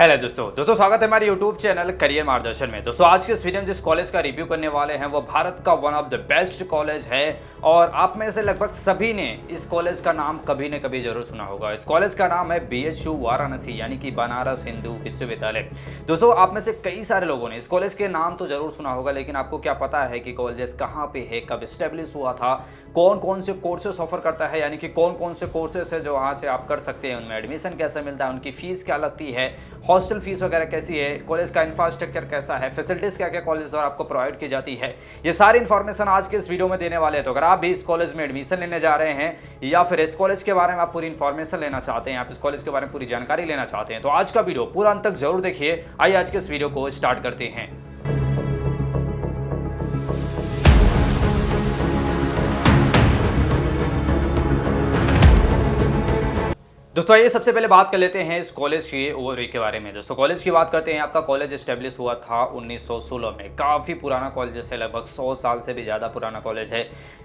Hello दोस्तों स्वागत है हमारे यूट्यूब चैनल करियर मार्गदर्शन में। दोस्तों आज के इस वीडियो में जिस कॉलेज का रिव्यू करने वाले हैं वो भारत का one of the best college है और आप में से लगभग सभी ने इस कॉलेज का नाम कभी न कभी जरूर सुना होगा। इस कॉलेज का नाम है BHU वाराणसी यानी कि बनारस हिंदू विश्वविद्यालय। दोस्तों आप में से कई सारे लोगों ने इस कॉलेज के नाम तो जरूर सुना होगा, लेकिन आपको क्या पता है कि कॉलेज कहाँ पे है, कब स्टेब्लिश हुआ था, कौन कौन से कोर्सेस ऑफर करता है, यानी कि कौन कौन से कोर्सेस है जो वहाँ से आप कर सकते हैं, उनमें एडमिशन कैसे मिलता है, उनकी फीस क्या लगती है, हॉस्टल फीस वगैरह कैसी है, कॉलेज का इंफ्रास्ट्रक्चर कैसा है, फैसिलिटीज क्या क्या कॉलेज द्वारा आपको प्रोवाइड की जाती है, ये सारी इन्फॉर्मेशन आज के इस वीडियो में देने वाले हैं। तो अगर आप भी इस कॉलेज में एडमिशन लेने जा रहे हैं या फिर इस कॉलेज के बारे में आप पूरी इन्फॉर्मेशन लेना चाहते हैं, आप इस कॉलेज के बारे में पूरी जानकारी लेना चाहते हैं, तो आज का वीडियो पूरा अंत तक जरूर देखिए। आइए आज के इस वीडियो को स्टार्ट करते हैं। दोस्तों ये सबसे पहले बात कर लेते हैं इस कॉलेज की ओवरव्यू के बारे में। दोस्तों कॉलेज की बात करते हैं, आपका कॉलेज एस्टेब्लिश हुआ था 1916 में। काफ़ी पुराना कॉलेज है, लगभग 100 साल से भी ज़्यादा पुराना कॉलेज है।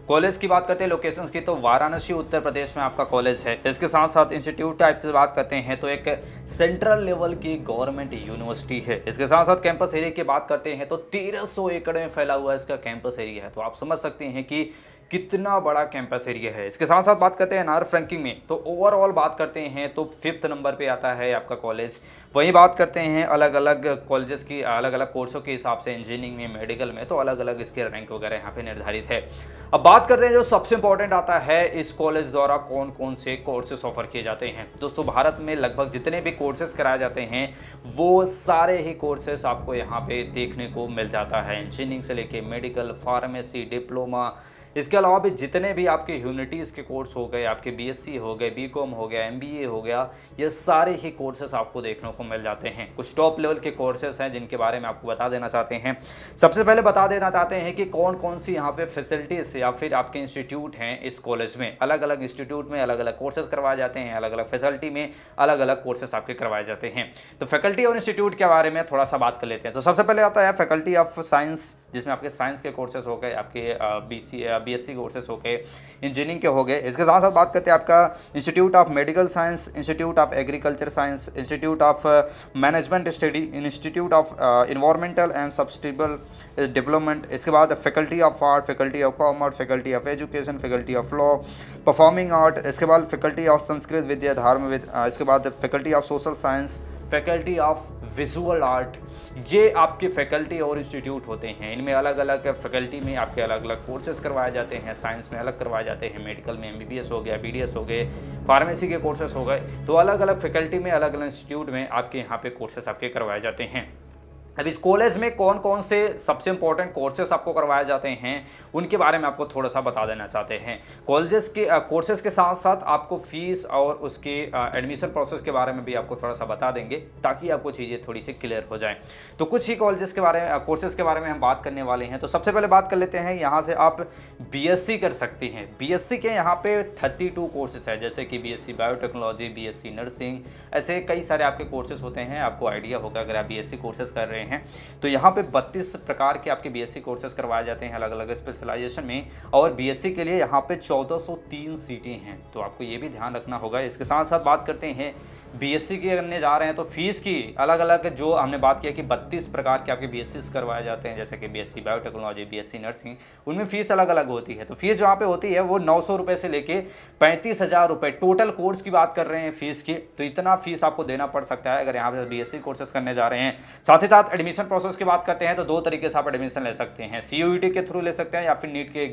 कॉलेज की बात करते हैं लोकेशंस की, तो वाराणसी उत्तर प्रदेश में आपका कॉलेज है। इसके साथ साथ इंस्टीट्यूट टाइप से बात करते हैं तो एक सेंट्रल लेवल की गवर्नमेंट यूनिवर्सिटी है। इसके साथ साथ कैंपस एरिया की बात करते हैं तो 1300 एकड़ में फैला हुआ इसका कैंपस एरिया है। तो आप समझ सकते हैं कि कितना बड़ा कैंपस एरिया है। इसके साथ साथ बात करते हैं एनआर रैंकिंग में, तो ओवरऑल बात करते हैं तो 5th नंबर पे आता है आपका कॉलेज। वहीं बात करते हैं अलग अलग कॉलेजेस की अलग अलग कोर्सों के हिसाब से, इंजीनियरिंग में, मेडिकल में, तो अलग अलग इसके रैंक वगैरह यहाँ पे निर्धारित है। अब बात करते हैं जो सबसे इंपॉर्टेंट आता है, इस कॉलेज द्वारा कौन कौन से कोर्सेस ऑफर किए जाते हैं। दोस्तों भारत में लगभग जितने भी कोर्सेज कराए जाते हैं वो सारे ही कोर्सेस आपको यहाँ पे देखने को मिल जाता है। इंजीनियरिंग से लेके मेडिकल, फार्मेसी, डिप्लोमा, इसके अलावा भी जितने भी आपके ह्यूमैनिटीज़ के कोर्स हो गए, आपके BSc हो गए, BCom हो गया, MBA हो गया, ये सारे ही कोर्सेस आपको देखने को मिल जाते हैं। कुछ टॉप लेवल के कोर्सेस हैं जिनके बारे में आपको बता देना चाहते हैं। सबसे पहले बता देना चाहते हैं कि कौन कौन सी यहाँ पे फैसिलिटीज़ या फिर आपके इंस्टीट्यूट हैं इस कॉलेज में। अलग अलग इंस्टीट्यूट में अलग अलग कोर्सेज करवाए जाते हैं, अलग अलग फैसिलिटी में अलग अलग कोर्सेज आपके करवाए जाते हैं। तो फैकल्टी और इंस्टीट्यूट के बारे में थोड़ा सा बात कर लेते हैं। तो सबसे पहले आता है फैकल्टी ऑफ साइंस, जिसमें आपके साइंस के कोर्सेज हो गए, आपके BSc कोर्सेज हो गए, इंजीनियरिंग के हो गए। इसके साथ साथ बात करते हैं आपका institute of medical science, institute of agriculture science, institute of management study, institute of environmental and sustainable development. इसके बाद faculty of art, faculty of commerce, faculty of education, faculty of law, performing art. इसके बाद faculty of Sanskrit विद्या धर्म इसके बाद faculty of social science, faculty of visual art. ये आपके faculty और इंस्टीट्यूट होते हैं। इनमें अलग अलग फैकल्टी में आपके अलग अलग कोर्सेज करवाए जाते हैं। साइंस में अलग करवाए जाते हैं, मेडिकल में MBBS हो गया, BDS हो गए, फार्मेसी के कोर्सेज हो गए। तो अलग अलग फैकल्टी में अलग अलग इंस्टीट्यूट में आपके यहाँ पे कोर्सेज आपके करवाए जाते हैं। अब इस कॉलेज में कौन कौन से सबसे इंपॉर्टेंट कोर्सेस आपको करवाए जाते हैं उनके बारे में आपको थोड़ा सा बता देना चाहते हैं। कॉलेजेस के कोर्सेज के साथ साथ आपको फीस और उसके एडमिशन प्रोसेस के बारे में भी आपको थोड़ा सा बता देंगे, ताकि आपको चीज़ें थोड़ी सी क्लियर हो जाएं। तो कुछ ही कॉलेजेस के बारे में, कोर्सेज के बारे में हम बात करने वाले हैं। तो सबसे पहले बात कर लेते हैं, यहाँ से आप BSc कर सकते हैं। BSc के यहाँ पे 32 कोर्सेज है, जैसे कि BSc बायोटेक्नोलॉजी, BSc नर्सिंग, ऐसे कई सारे आपके कोर्सेज होते हैं। आपको आइडिया होगा अगर आप BSc कोर्सेज कर रहे हैं तो यहाँ पे 32 प्रकार के आपके BSc कोर्सेज करवाए जाते हैं अलग अलग स्पेशलाइजेशन में। और BSc के लिए यहाँ पे 1403 सीटें हैं, तो आपको ये भी ध्यान रखना होगा। इसके साथ साथ बात करते हैं BSc के करने जा रहे हैं तो फीस की अलग अलग, जो हमने बात किया कि 32 प्रकार के आपके BSc करवाए जाते हैं, जैसे कि BSc बायोटेक्नोलॉजी, BSc नर्सिंग, उनमें फीस अलग अलग होती है। तो फीस जहाँ पे होती है वो 900 रुपये से लेके 35,000 रुपये टोटल कोर्स की बात कर रहे हैं फीस की। तो इतना फीस आपको देना पड़ सकता है अगर यहाँ पे BSc कोर्सेज करने जा रहे हैं। साथ ही साथ एडमिशन प्रोसेस की बात करते हैं तो दो तरीके से आप एडमिशन ले सकते हैं, CUET के थ्रू ले सकते हैं या फिर नीट के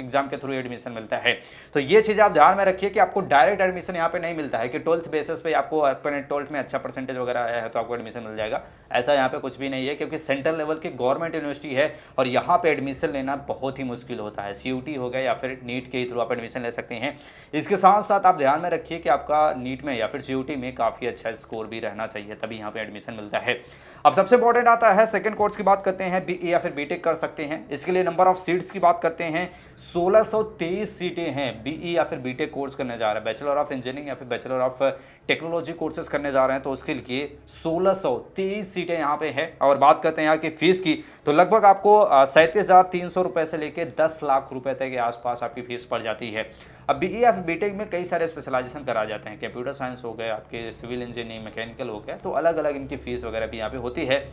एग्जाम के थ्रू एडमिशन मिलता है। तो ये चीज़ आप ध्यान में रखिए कि आपको डायरेक्ट एडमिशन यहाँ पे नहीं मिलता है कि 12th बेसिस पे आपको अपने 12th में अच्छा परसेंटेज वगैरह आया है तो आपको एडमिशन मिल जाएगा। ऐसा यहाँ पे कुछ भी नहीं है, क्योंकि सेंट्रल लेवल की गवर्नमेंट यूनिवर्सिटी है और यहाँ पे एडमिशन लेना बहुत ही मुश्किल होता है। CUET हो गया या फिर नीट के थ्रू आप एडमिशन ले सकते हैं। इसके साथ साथ आप ध्यान में रखिए कि आपका नीट में या फिर CUET में काफ़ी अच्छा स्कोर भी रहना चाहिए, तभी यहाँ पे एडमिशन मिलता है। अब सबसे इंपॉर्टेंट आता है सेकंड कोर्स की बात करते हैं, BE या फिर BTech कर सकते हैं। इसके लिए नंबर ऑफ सीट्स की बात करते हैं, 1623 सीटें हैं। BE या फिर BTech कोर्स करने जा रहे हैं, बैचलर ऑफ इंजीनियरिंग या फिर bachelor of technology technology courses करने जा रहे हैं तो उसके लिए 1623 सीटें यहाँ पे हैं। और बात करते हैं यहाँ की फीस की, तो लगभग आपको 37,300 रुपये से लेकर 10 लाख रुपए तक के आसपास आपकी फीस पड़ जाती है। अब बीई या बीटेक में कई सारे स्पेशलाइजेशन करा जाते हैं, कंप्यूटर साइंस हो गए, आपके सिविल इंजीनियरिंग, मैकेनिकल हो गया, तो अलग अलग इनकी फीस वगैरह भी यहाँ पे होती है।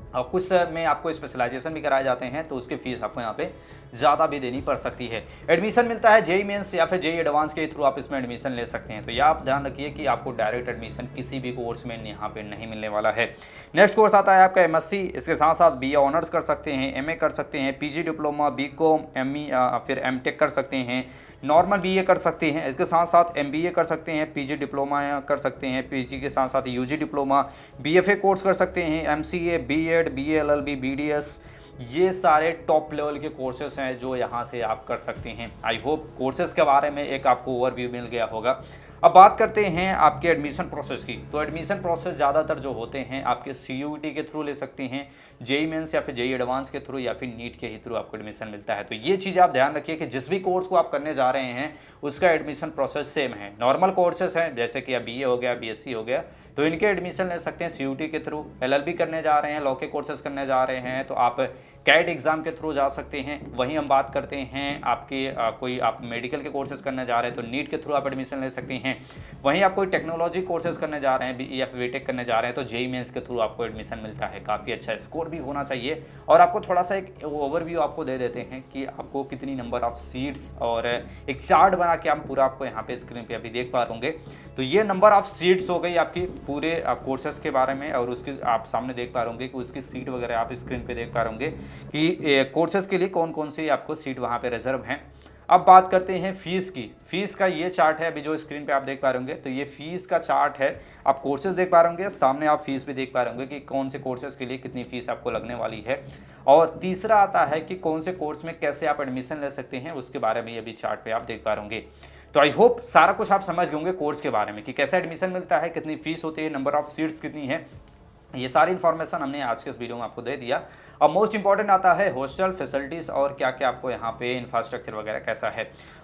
और कुछ में आपको स्पेशलाइजेशन भी कराए जाते हैं तो उसकी फीस आपको यहाँ पे ज़्यादा भी देनी पड़ सकती है। एडमिशन मिलता है जेई मेंस या फिर जेई एडवांस के थ्रू आप इसमें एडमिशन ले सकते हैं। तो यह आप ध्यान रखिए कि आपको डायरेक्ट एडमिशन किसी भी कोर्स में यहाँ पे नहीं मिलने वाला है। नेक्स्ट कोर्स आता है आपका एमएससी, इसके साथ साथ बीए ऑनर्स कर सकते हैं, एमए कर सकते हैं, पीजी डिप्लोमा, बीकॉम, एमई फिर एमटेक कर सकते हैं, नॉर्मल बीए कर सकते हैं, इसके साथ साथ एमबीए कर सकते हैं, पीजी डिप्लोमा कर सकते हैं, पीजी के साथ साथ यूजी डिप्लोमा, बीएफए कोर्स कर सकते हैं, एमसीए, बीएड, बीएलएलबी, बीडीएस, ये सारे टॉप लेवल के कोर्सेस हैं जो यहाँ से आप कर सकते हैं। आई होप कोर्सेज के बारे में एक आपको ओवरव्यू मिल गया होगा। अब बात करते हैं आपके एडमिशन प्रोसेस की। तो एडमिशन प्रोसेस ज़्यादातर जो होते हैं आपके सीयूईटी के थ्रू ले सकते हैं, जेई मेंस या फिर जेई एडवांस के थ्रू या फिर नीट के ही थ्रू आपको एडमिशन मिलता है। तो ये चीज़ आप ध्यान रखिए कि जिस भी कोर्स को आप करने जा रहे हैं उसका एडमिशन प्रोसेस सेम है। नॉर्मल कोर्सेस हैं जैसे कि बीए हो गया, बीएससी हो गया, तो इनके एडमिशन ले सकते हैं सीयूटी के थ्रू। एलएलबी करने जा रहे हैं, लॉ के कोर्सेज करने जा रहे हैं तो आप कैट एग्जाम के थ्रू जा सकते हैं। वहीं हम बात करते हैं आपके कोई आप मेडिकल के कोर्सेज करने जा रहे हैं तो नीट के थ्रू आप एडमिशन ले सकते हैं। वहीं आप कोई टेक्नोलॉजी कोर्सेज करने जा रहे हैं, बीई या फिर बीटेक करने जा रहे हैं तो जेई मेंस के थ्रू आपको एडमिशन मिलता है। काफ़ी अच्छा स्कोर भी होना चाहिए। और आपको थोड़ा सा एक ओवरव्यू आपको दे देते हैं कि आपको कितनी नंबर ऑफ सीट्स, और एक चार्ट बना के हम पूरा आपको यहाँ पे स्क्रीन पे अभी देख पा होंगे। तो ये नंबर ऑफ सीट्स हो गई आपकी पूरे कोर्सेज के बारे में, और उसकी आप सामने देख पा होंगे कि उसकी सीट वगैरह आप स्क्रीन पे देख पा होंगे कि कोर्सेज के लिए कौन कौन सी आपको सीट वहाँ पे रिजर्व हैं। अब बात करते हैं फीस की। फीस का ये चार्ट है अभी जो स्क्रीन पे आप देख पा होंगे, तो ये फीस का चार्ट है। आप कोर्सेज देख पा होंगे, सामने आप फीस भी देख पा होंगे कि कौन से कोर्सेज के लिए कितनी फीस आपको लगने वाली है। और तीसरा आता है कि कौन से कोर्स में कैसे आप एडमिशन ले सकते हैं, उसके बारे में अभी चार्ट पे आप देख पा होंगे। तो आई होप सारा कुछ आप समझ होंगे कोर्स के बारे में कि कैसे एडमिशन मिलता है, कितनी फीस होती है, नंबर ऑफ सीट्स कितनी है। ये सारी इन्फॉर्मेशन हमने आज के इस वीडियो में आपको दे दिया। अब मोस्ट इंपॉर्टेंट आता है हॉस्टल फैसिलिटीज़ और क्या क्या आपको यहाँ पे इंफ्रास्ट्रक्चर वगैरह कैसा है।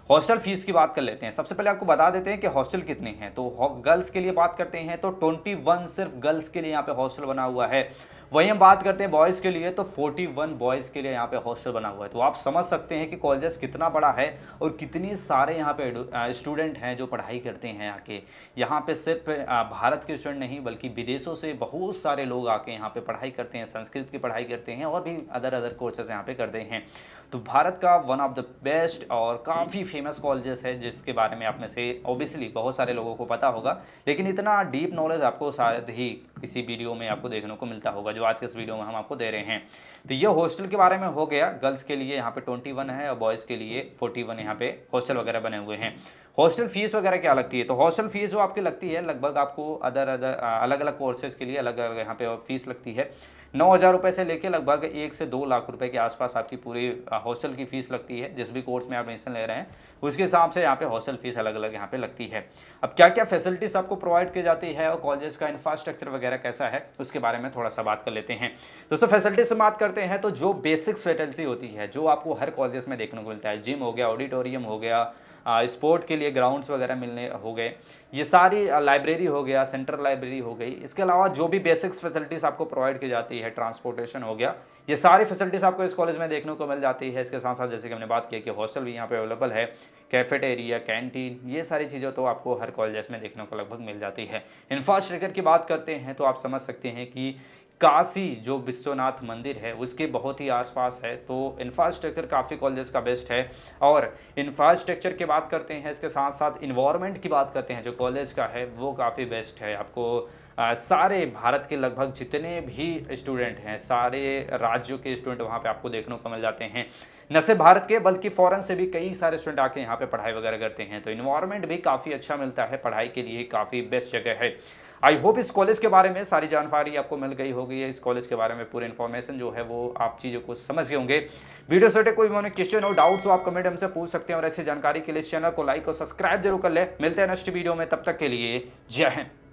हॉस्टल फीस की बात कर लेते हैं। सबसे पहले आपको बता देते हैं कि हॉस्टल कितने हैं। तो गर्ल्स के लिए बात करते हैं तो 21 सिर्फ गर्ल्स के लिए यहाँ पे हॉस्टल बना हुआ है। वहीं हम बात करते हैं बॉयज़ के लिए तो 41 बॉयज़ के लिए यहाँ पे हॉस्टल बना हुआ है। तो आप समझ सकते हैं कि कॉलेज कितना बड़ा है और कितनी सारे यहाँ पे स्टूडेंट हैं जो पढ़ाई करते हैं आके। यहाँ पे सिर्फ भारत के स्टूडेंट नहीं बल्कि विदेशों से बहुत सारे लोग आके यहाँ पे पढ़ाई करते हैं, संस्कृत की पढ़ाई करते हैं और भी अदर कोर्सेज यहाँ पे करते हैं। तो भारत का वन ऑफ द बेस्ट और काफ़ी फेमस कॉलेजेस है जिसके बारे में आप में से ऑब्वियसली बहुत सारे लोगों को पता होगा, लेकिन इतना डीप नॉलेज आपको शायद ही किसी वीडियो में आपको देखने को मिलता होगा जो आज के इस वीडियो में हम आपको दे रहे हैं। तो ये हॉस्टल के बारे में हो गया। गर्ल्स के लिए यहाँ पे 21 है और बॉयज़ के लिए 41 यहाँ पे हॉस्टल वगैरह बने हुए हैं। हॉस्टल फीस वगैरह क्या लगती है, तो हॉस्टल फीस जो आपकी लगती है लगभग आपको अलग अलग कोर्सेज के लिए अलग अलग यहाँ पे फीस लगती है। 9,000 रुपये से लेकर लगभग 1 से 2 लाख रुपए के आसपास आपकी पूरी हॉस्टल की फ़ीस लगती है। जिस भी कोर्स में आप एडमिशन ले रहे हैं उसके हिसाब से यहाँ पे हॉस्टल फीस अलग अलग यहाँ पे लगती है। अब क्या क्या फैसिलिटीज़ आपको प्रोवाइड की जाती है और कॉलेज का इंफ्रास्ट्रक्चर वगैरह कैसा है उसके बारे में थोड़ा सा बात कर लेते हैं। दोस्तों फैसिलिटीज से बात करते हैं तो जो बेसिक्स फैसिलिटी होती है जो आपको हर कॉलेज में देखने को मिलता है, जिम हो गया, ऑडिटोरियम हो गया, स्पोर्ट के लिए ग्राउंड्स वगैरह मिलने हो गए, ये सारी लाइब्रेरी हो गया, सेंट्रल लाइब्रेरी हो गई। इसके अलावा जो भी बेसिक्स फैसिलिटीज़ आपको प्रोवाइड की जाती है, ट्रांसपोर्टेशन हो गया, ये सारी फैसिलिटीज़ आपको इस कॉलेज में देखने को मिल जाती है। इसके साथ साथ जैसे कि हमने बात की कि हॉस्टल भी यहाँ पे अवेलेबल है, कैफेटेरिया, कैंटीन, ये सारी चीज़ें तो आपको हर कॉलेज में देखने को लगभग मिल जाती है। इंफ्रास्ट्रक्चर की बात करते हैं तो आप समझ सकते हैं कि काशी जो विश्वनाथ मंदिर है उसके बहुत ही आसपास है, तो इंफ्रास्ट्रक्चर काफ़ी कॉलेजेस का बेस्ट है। और इंफ्रास्ट्रक्चर की बात करते हैं, इसके साथ साथ इन्वायरमेंट की बात करते हैं जो कॉलेज का है वो काफ़ी बेस्ट है। आपको सारे भारत के लगभग जितने भी स्टूडेंट हैं, सारे राज्यों के स्टूडेंट वहाँ पे आपको देखने को मिल जाते हैं। न सिर्फ भारत के बल्कि फॉरेन से भी कई सारे स्टूडेंट आके यहाँ पे पढ़ाई वगैरह करते हैं। तो इन्वायरमेंट भी काफ़ी अच्छा मिलता है, पढ़ाई के लिए काफ़ी बेस्ट जगह है। आई होप इस कॉलेज के बारे में सारी जानकारी आपको मिल गई होगी। इस कॉलेज के बारे में पूरी इन्फॉर्मेशन जो है वो आप चीज़ों को समझ गए होंगे। वीडियो से कोई भी क्वेश्चन और डाउट्स हो आप कमेंट हमसे पूछ सकते हैं और ऐसी जानकारी के लिए इस चैनल को लाइक और सब्सक्राइब जरूर कर ले। मिलते हैं नेक्स्ट वीडियो में, तब तक के लिए जय हिंद।